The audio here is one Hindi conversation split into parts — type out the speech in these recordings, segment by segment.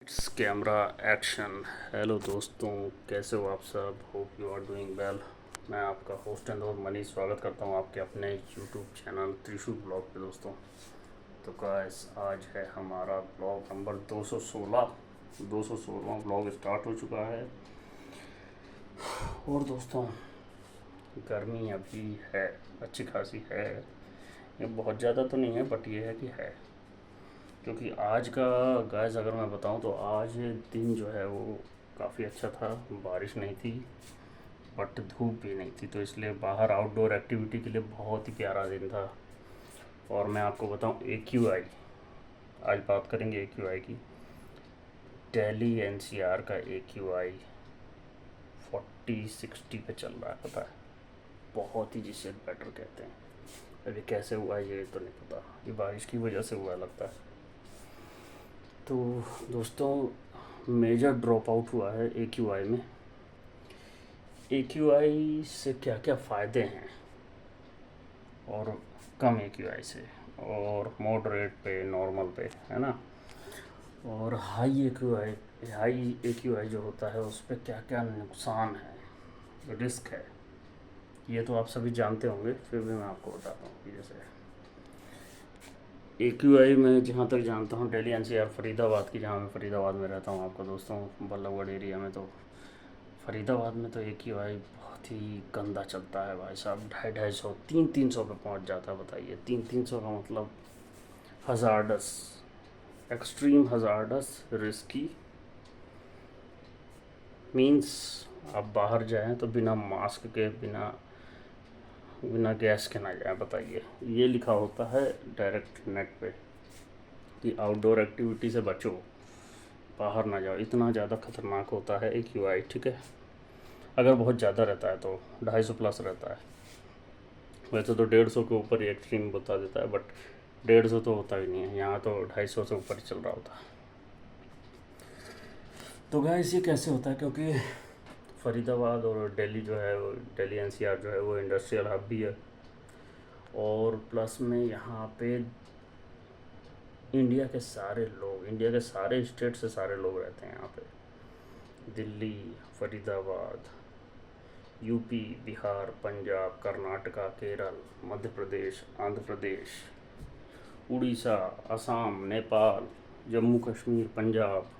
It's camera action. हेलो दोस्तों, कैसे हो आप सब? Hope you are doing well. मैं आपका होस्ट एंड दोस्त मनीष स्वागत करता हूं आपके अपने यूट्यूब चैनल त्रिशूल ब्लॉग पे दोस्तों। तो गाइस, आज है हमारा ब्लॉग नंबर 216। 216वां ब्लॉग स्टार्ट हो चुका है। और दोस्तों, गर्मी अभी है, अच्छी खासी है। ये बहुत ज़्यादा तो नहीं है, बट ये है कि है। क्योंकि आज का गाइस अगर मैं बताऊं तो आज दिन जो है वो काफ़ी अच्छा था। बारिश नहीं थी, बट धूप भी नहीं थी, तो इसलिए बाहर आउटडोर एक्टिविटी के लिए बहुत ही प्यारा दिन था। और मैं आपको बताऊं, AQI, आज बात करेंगे AQI की। दिल्ली NCR का AQI 40-60 पे चल रहा है, पता है? बहुत ही, जिसे बेटर कहते हैं। अभी कैसे हुआ है ये तो नहीं पता, ये बारिश की वजह से हुआ लगता है। तो दोस्तों, मेजर ड्रॉप आउट हुआ है AQI में। AQI से क्या क्या फ़ायदे हैं, और कम AQI से, और मॉडरेट पे, नॉर्मल पे, है ना? और हाई AQI जो होता है उस पर क्या क्या नुकसान है, रिस्क है, ये तो आप सभी जानते होंगे, फिर भी मैं आपको बताता हूँ कि जैसे AQI में जहाँ तक जानता हूँ, दिल्ली NCR फरीदाबाद की, जहाँ मैं फरीदाबाद में रहता हूँ आपका दोस्तों, बल्लभगढ़ एरिया में, तो फरीदाबाद में तो AQI बहुत ही गंदा चलता है भाई साहब। 250-250, 300 पे पहुँच जाता है। बताइए, 300 का मतलब हज़ारडस, एक्सट्रीम हज़ारडस, रिस्की। मीन्स आप बाहर जाएं तो बिना मास्क के, बिना बिना गैस के ना जाएं। बताइए, ये लिखा होता है डायरेक्ट नेट पे कि आउटडोर एक्टिविटी से बचो, बाहर ना जाओ। इतना ज़्यादा खतरनाक होता है AQI, ठीक है? अगर बहुत ज़्यादा रहता है तो 250 प्लस रहता है। वैसे तो 150 के ऊपर ही एक्सट्रीम बता देता है, बट 150 तो होता ही नहीं है यहाँ, तो 250 से ऊपर ही चल रहा होता है। तो गाइस, ये कैसे होता है? क्योंकि फरीदाबाद और दिल्ली जो है, वो दिल्ली NCR जो है वो इंडस्ट्रियल हब भी है। और प्लस में यहाँ पे इंडिया के सारे स्टेट से सारे लोग रहते हैं यहाँ पे। दिल्ली, फरीदाबाद, यूपी, बिहार, पंजाब, कर्नाटका, केरल, मध्य प्रदेश, आंध्र प्रदेश, उड़ीसा, असम, नेपाल, जम्मू कश्मीर, पंजाब,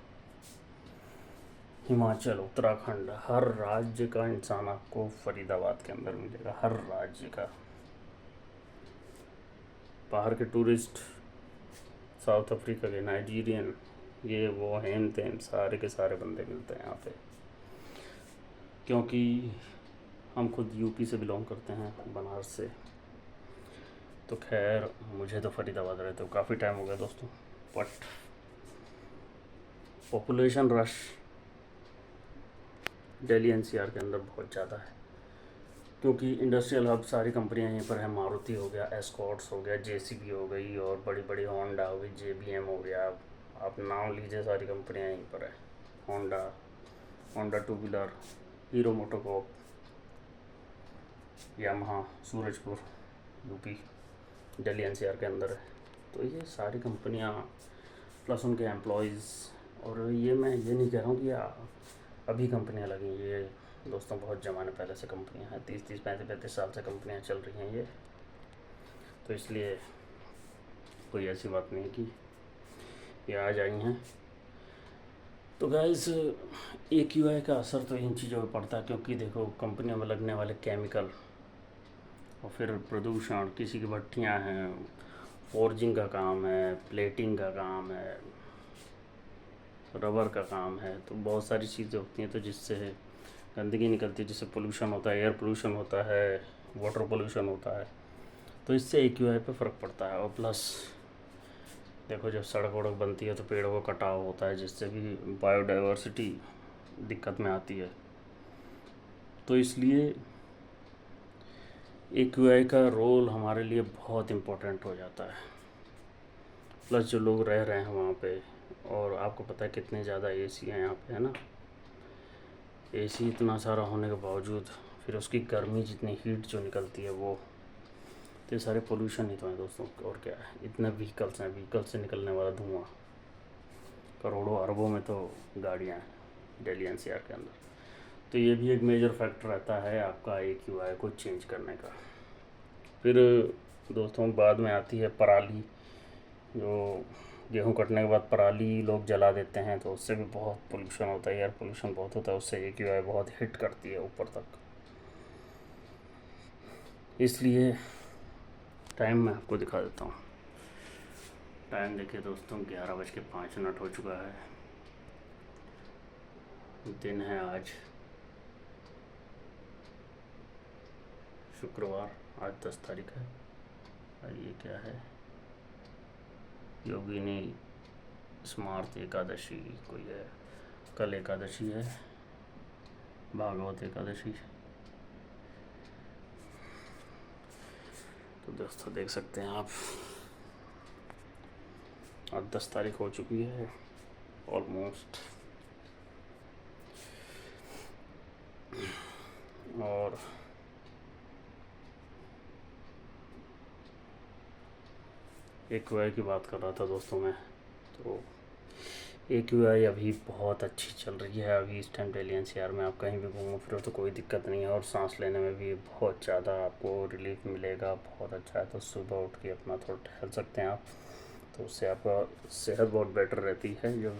हिमाचल, उत्तराखंड, हर राज्य का इंसान आपको फरीदाबाद के अंदर मिलेगा, हर राज्य का। बाहर के टूरिस्ट, साउथ अफ्रीका के, नाइजीरियन, ये वो हेन तेन, सारे के सारे बंदे मिलते हैं यहाँ पे। क्योंकि हम खुद यूपी से बिलोंग करते हैं, बनारस से। तो खैर, मुझे तो फरीदाबाद रहते हो काफ़ी टाइम हो गया दोस्तों, but population rush Delhi NCR के अंदर बहुत ज़्यादा है। क्योंकि इंडस्ट्रियल हब, सारी कंपनियां यहीं पर हैं। मारुति हो गया, एस्कॉर्ट्स हो गया, JCB हो गई, और बड़ी बड़ी होंडा हो गई, JBM हो गया, आप नाम लीजिए, सारी कंपनियां यहीं पर है। Honda, Honda two wheeler, hero MotoCorp, Yamaha, Surajpur, UP, Delhi NCR के अंदर है। तो ये सारी कंपनियां प्लस उनके एम्प्लॉयज़। और मैं ये नहीं कह रहा हूँ कि अभी कंपनियां लगी, ये दोस्तों बहुत ज़माने पहले से कंपनियां हैं, 30-30, 35-35 साल से कंपनियां चल रही हैं ये। तो इसलिए कोई ऐसी बात नहीं कि ये आज आई हैं। तो गाइस, AQI का असर तो इन चीज़ों पर पड़ता है, क्योंकि देखो, कंपनियों में लगने वाले केमिकल, और फिर प्रदूषण, किसी की भट्टियाँ हैं, फोर्जिंग का काम है, प्लेटिंग का काम है, रबर का काम है, तो बहुत सारी चीज़ें होती हैं, तो जिससे गंदगी निकलती है, जिससे पोल्यूशन होता है, एयर पोल्यूशन होता है, वाटर पोल्यूशन होता है। तो इससे AQI पे फ़र्क पड़ता है। और प्लस देखो, जब सड़क वड़क बनती है तो पेड़ों का कटाव होता है, जिससे भी बायोडाइवर्सिटी दिक्कत में आती है। तो इसलिए AQI का रोल हमारे लिए बहुत इम्पोर्टेंट हो जाता है। प्लस जो लोग रह रहे हैं वहाँ पे, और आपको पता है कितने ज़्यादा AC हैं यहाँ पे, है ना? AC इतना सारा होने के बावजूद, फिर उसकी गर्मी, जितनी हीट जो निकलती है वो, तो ये सारे पोल्यूशन ही तो हैं दोस्तों, और क्या है? इतने व्हीकल्स हैं, व्हीकल से निकलने वाला धुआं, करोड़ों अरबों में तो गाड़ियाँ हैं दिल्ली एनसीआर के अंदर। तो ये भी एक मेजर फैक्टर रहता है आपका AQI को चेंज करने का। फिर दोस्तों बाद में आती है पराली, जो गेहूँ कटने के बाद पराली लोग जला देते हैं, तो उससे भी बहुत पोल्यूशन होता है, एयर पोल्यूशन बहुत होता है, उससे AQI बहुत हिट करती है ऊपर तक। इसलिए टाइम मैं आपको दिखा देता हूँ। टाइम देखिए दोस्तों, 11:05 हो चुका है। दिन है आज शुक्रवार, आज 10 तारीख है। और ये क्या है, योगिनी स्मार्त एकादशी कोई है, कल एकादशी है, भागवत एकादशी। तो दोस्तों देख सकते हैं आप, आज 10 तारीख हो चुकी है ऑलमोस्ट। और AQI की बात कर रहा था दोस्तों मैं, तो AQI अभी बहुत अच्छी चल रही है। अभी इस टाइम दिल्ली एनसीआर में आप कहीं भी घूमो फिरो तो कोई दिक्कत नहीं है, और सांस लेने में भी बहुत ज़्यादा आपको रिलीफ मिलेगा, बहुत अच्छा है। तो सुबह उठ के अपना थोड़ा टहल सकते हैं आप, तो उससे आपका सेहत बहुत बेटर रहती है। जो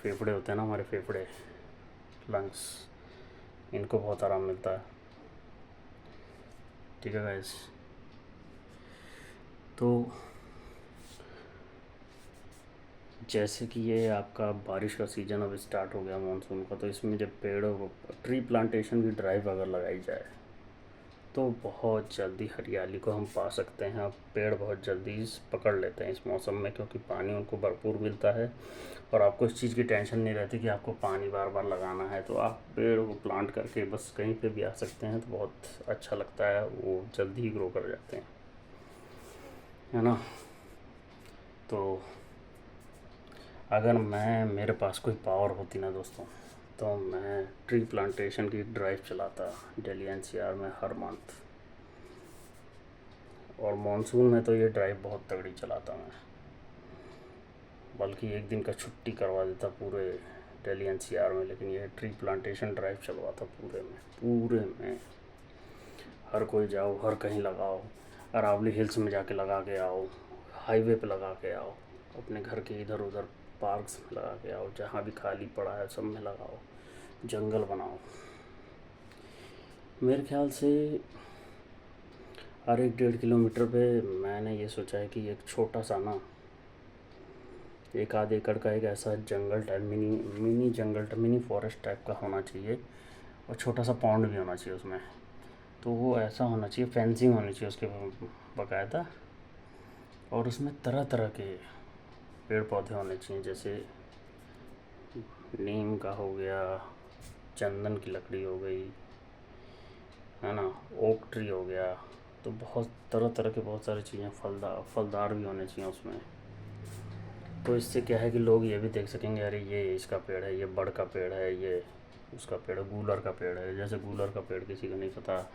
फेफड़े होते हैं ना, हमारे फेफड़े, लंग्स, इनको बहुत आराम मिलता है। ठीक है गाइस, तो जैसे कि ये आपका बारिश का सीज़न अब स्टार्ट हो गया, मानसून का, तो इसमें जब पेड़ों, ट्री प्लांटेशन की ड्राइव अगर लगाई जाए तो बहुत जल्दी हरियाली को हम पा सकते हैं। अब पेड़ बहुत जल्दी पकड़ लेते हैं इस मौसम में, क्योंकि पानी उनको भरपूर मिलता है, और आपको इस चीज़ की टेंशन नहीं रहती कि आपको पानी बार बार लगाना है। तो आप पेड़ को प्लांट करके बस कहीं पे भी आ सकते हैं, तो बहुत अच्छा लगता है, वो जल्दी ही ग्रो कर जाते हैं, है ना। तो अगर मेरे पास कोई पावर होती ना दोस्तों, तो मैं ट्री प्लांटेशन की ड्राइव चलाता दिल्ली एनसीआर में हर मंथ। और मानसून में तो ये ड्राइव बहुत तगड़ी चलाता मैं, बल्कि एक दिन का छुट्टी करवा देता पूरे दिल्ली एनसीआर में। लेकिन ये ट्री प्लांटेशन ड्राइव चलवाता पूरे में। हर कोई जाओ, हर कहीं लगाओ, अरावली हिल्स में जाके लगा के आओ, हाईवे पे लगा के आओ, अपने घर के इधर उधर पार्क्स में लगा के आओ, जहाँ भी खाली पड़ा है सब में लगाओ, जंगल बनाओ। मेरे ख्याल से हर 1-1.5 किलोमीटर पे मैंने ये सोचा है कि एक छोटा सा ना, 1-आध एकड़ का एक ऐसा जंगल टाइप, मिनी फॉरेस्ट टाइप का होना चाहिए, और छोटा सा पॉन्ड भी होना चाहिए उसमें। तो वो ऐसा होना चाहिए, फेंसिंग होनी चाहिए उसके बाकायदा, और उसमें तरह तरह के पेड़ पौधे होने चाहिए, जैसे नीम का हो गया, चंदन की लकड़ी हो गई, है ना, ओक ट्री हो गया। तो बहुत तरह तरह के बहुत सारी चीज़ें, फलदार भी होने चाहिए उसमें। तो इससे क्या है कि लोग ये भी देख सकेंगे, अरे ये इसका पेड़ है, ये बड़ का पेड़ है, ये उसका पेड़ है, गूलर का पेड़ है। जैसे गूलर का पेड़ किसी को नहीं पता,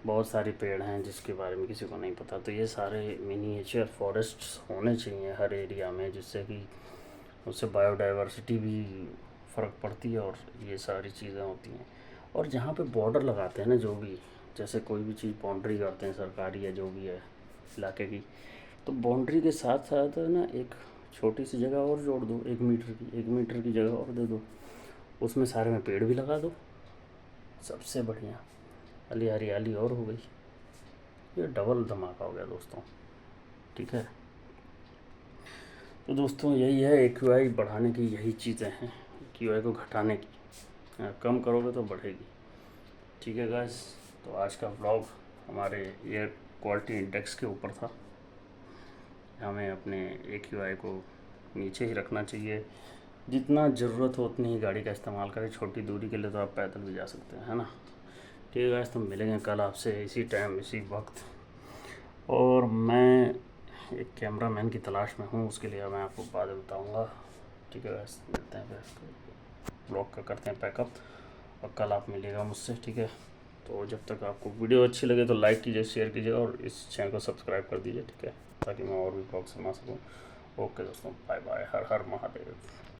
बहुत सारे पेड़ हैं जिसके बारे में किसी को नहीं पता। तो ये सारे मिनिएचर फॉरेस्ट्स होने चाहिए हर एरिया में, जिससे कि उससे बायोडाइवर्सिटी भी फ़र्क पड़ती है, और ये सारी चीज़ें होती हैं। और जहाँ पे बॉर्डर लगाते हैं ना, जो भी, जैसे कोई भी चीज़ बाउंड्री करते हैं सरकारी या जो भी है इलाके की, तो बाउंड्री के साथ साथ ना एक छोटी सी जगह और जोड़ दो, 1 मीटर की जगह और दे दो, उसमें सारे में पेड़ भी लगा दो, सबसे बढ़िया हरियाली और हो गई। ये डबल धमाका हो गया दोस्तों। ठीक है, तो दोस्तों यही है, AQI बढ़ाने की यही चीज़ें हैं, AQI को घटाने की। कम करोगे तो बढ़ेगी। ठीक है गाइस, तो आज का व्लॉग हमारे एयर क्वालिटी इंडेक्स के ऊपर था। हमें अपने AQI को नीचे ही रखना चाहिए, जितना ज़रूरत हो उतनी ही गाड़ी का इस्तेमाल करें। छोटी दूरी के लिए तो आप पैदल भी जा सकते हैं, है ना। ठीक है गाइस, तो मिलेंगे कल आपसे इसी टाइम इसी वक्त। और मैं एक कैमरामैन की तलाश में हूँ, उसके लिए मैं आपको बाद में बताऊँगा। ठीक है गाइस, मिलते हैं फिर, ब्लॉग का करते हैं पैकअप, और कल आप मिलिएगा मुझसे। ठीक है, तो जब तक आपको वीडियो अच्छी लगे तो लाइक कीजिए, शेयर कीजिए, और इस चैनल को सब्सक्राइब कर दीजिए। ठीक है, ताकि मैं और भी ब्लॉग सुना सकूँ। ओके दोस्तों, बाय बाय, हर हर महादेव।